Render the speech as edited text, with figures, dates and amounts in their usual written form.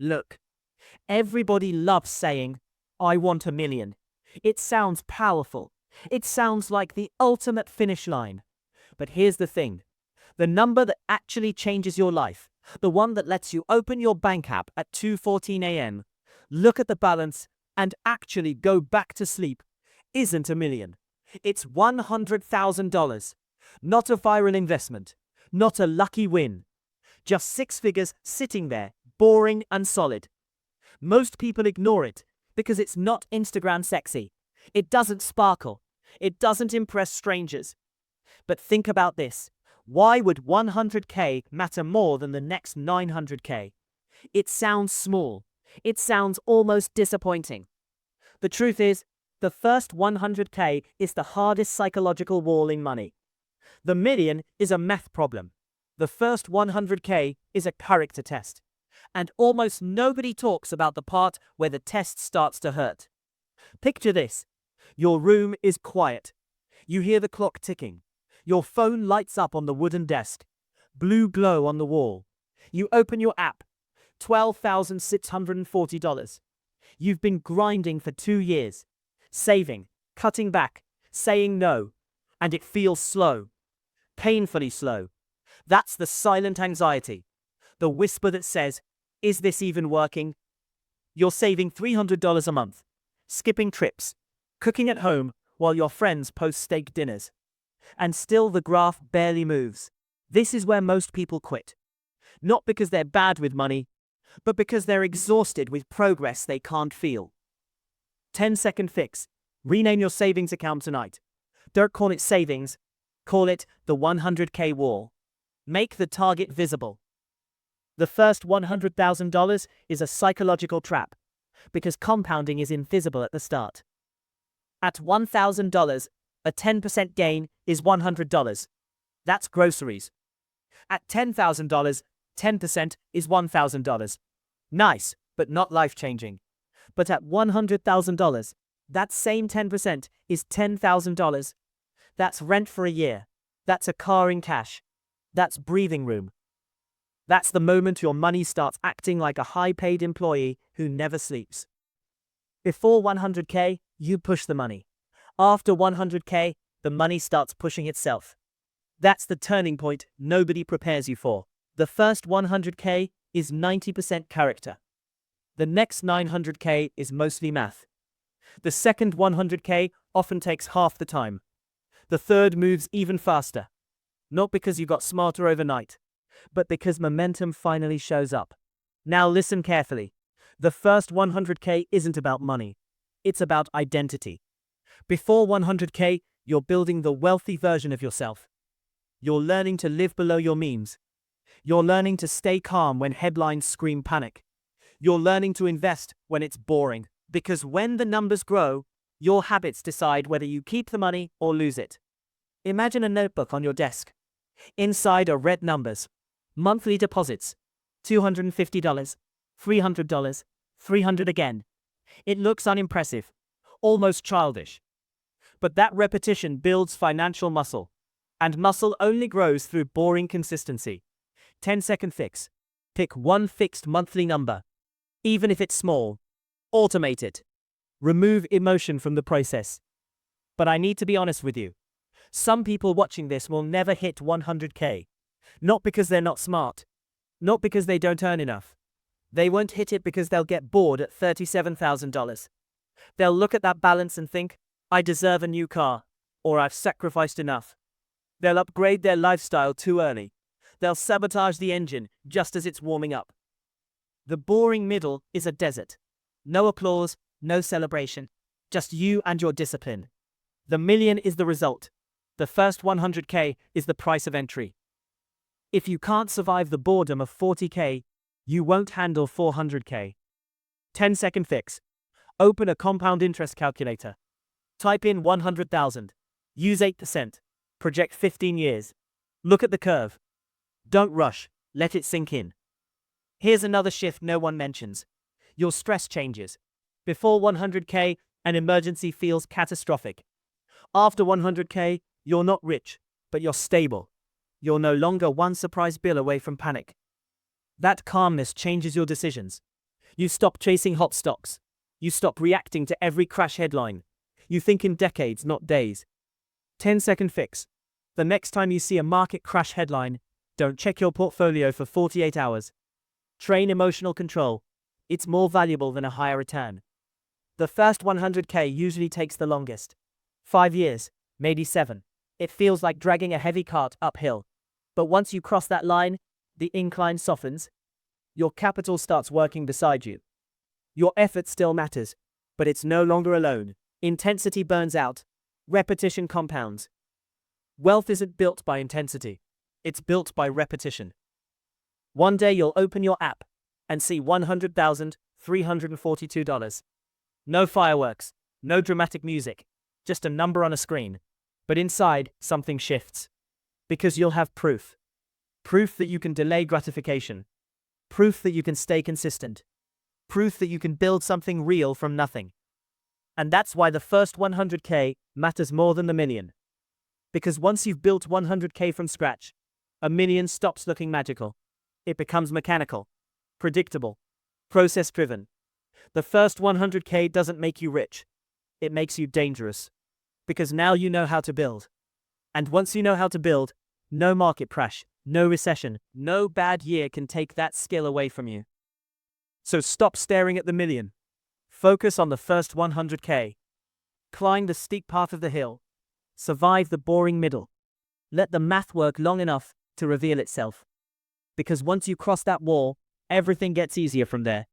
Look, everybody loves saying, I want a million. It sounds powerful. It sounds like the ultimate finish line. But here's the thing. The number that actually changes your life, the one that lets you open your bank app at 2:14 a.m., look at the balance, and actually go back to sleep, isn't a million. It's $100,000. Not a viral investment. Not a lucky win. Just six figures sitting there, boring and solid. Most people ignore it because it's not Instagram sexy. It doesn't sparkle. It doesn't impress strangers. But think about this. Why would 100K matter more than the next 900K? It sounds small. It sounds almost disappointing. The truth is, the first 100K is the hardest psychological wall in money. The million is a math problem. The first 100K is a character test. And almost nobody talks about the part where the test starts to hurt. Picture this. Your room is quiet. You hear the clock ticking. Your phone lights up on the wooden desk. Blue glow on the wall. You open your app. $12,640. You've been grinding for 2 years. Saving, cutting back, saying no. And it feels slow. Painfully slow. That's the silent anxiety. The whisper that says, is this even working? You're saving $300 a month. Skipping trips. Cooking at home while your friends post steak dinners. And still the graph barely moves. This is where most people quit. Not because they're bad with money, but because they're exhausted with progress they can't feel. 10-second fix. Rename your savings account tonight. Don't call it savings. Call it the 100K wall. Make the target visible. The first $100,000 is a psychological trap, because compounding is invisible at the start. At $1,000, a 10% gain is $100. That's groceries. At $10,000, 10% is $1,000. Nice, but not life-changing. But at $100,000, that same 10% is $10,000. That's rent for a year. That's a car in cash. That's breathing room. That's the moment your money starts acting like a high-paid employee who never sleeps. Before 100K, you push the money. After 100K, the money starts pushing itself. That's the turning point nobody prepares you for. The first 100K is 90% character. The next 900K is mostly math. The second 100K often takes half the time. The third moves even faster. Not because you got smarter overnight, but because momentum finally shows up. Now listen carefully. The first 100K isn't about money. It's about identity. Before 100K, you're building the wealthy version of yourself. You're learning to live below your means. You're learning to stay calm when headlines scream panic. You're learning to invest when it's boring. Because when the numbers grow, your habits decide whether you keep the money or lose it. Imagine a notebook on your desk. Inside are red numbers. Monthly deposits. $250, $300, $300 again. It looks unimpressive. Almost childish. But that repetition builds financial muscle. And muscle only grows through boring consistency. 10-second fix. Pick one fixed monthly number. Even if it's small. Automate it. Remove emotion from the process. But I need to be honest with you. Some people watching this will never hit 100K. Not because they're not smart. Not because they don't earn enough. They won't hit it because they'll get bored at $37,000. They'll look at that balance and think, I deserve a new car, or I've sacrificed enough. They'll upgrade their lifestyle too early. They'll sabotage the engine just as it's warming up. The boring middle is a desert. No applause, no celebration. Just you and your discipline. The million is the result. The first 100K is the price of entry. If you can't survive the boredom of 40K, you won't handle 400K. 10-second fix. Open a compound interest calculator. Type in 100,000. Use 8%. Project 15 years. Look at the curve. Don't rush. Let it sink in. Here's another shift no one mentions. Your stress changes. Before 100K, an emergency feels catastrophic. After 100K, you're not rich, but you're stable. You're no longer one surprise bill away from panic. That calmness changes your decisions. You stop chasing hot stocks. You stop reacting to every crash headline. You think in decades, not days. 10-second fix. The next time you see a market crash headline, don't check your portfolio for 48 hours. Train emotional control. It's more valuable than a higher return. The first 100K usually takes the longest. 5 years, maybe 7. It feels like dragging a heavy cart uphill. But once you cross that line, the incline softens. Your capital starts working beside you. Your effort still matters, but it's no longer alone. Intensity burns out. Repetition compounds. Wealth isn't built by intensity. It's built by repetition. One day you'll open your app and see $100,342. No fireworks, no dramatic music, just a number on a screen. But inside, something shifts. Because you'll have proof. Proof that you can delay gratification. Proof that you can stay consistent. Proof that you can build something real from nothing. And that's why the first 100K matters more than the million. Because once you've built 100K from scratch, a million stops looking magical. It becomes mechanical, predictable, process-driven. The first 100K doesn't make you rich. It makes you dangerous. Because now you know how to build. And once you know how to build, no market crash, no recession, no bad year can take that skill away from you. So stop staring at the million. Focus on the first 100K. Climb the steep path of the hill. Survive the boring middle. Let the math work long enough to reveal itself. Because once you cross that wall, everything gets easier from there.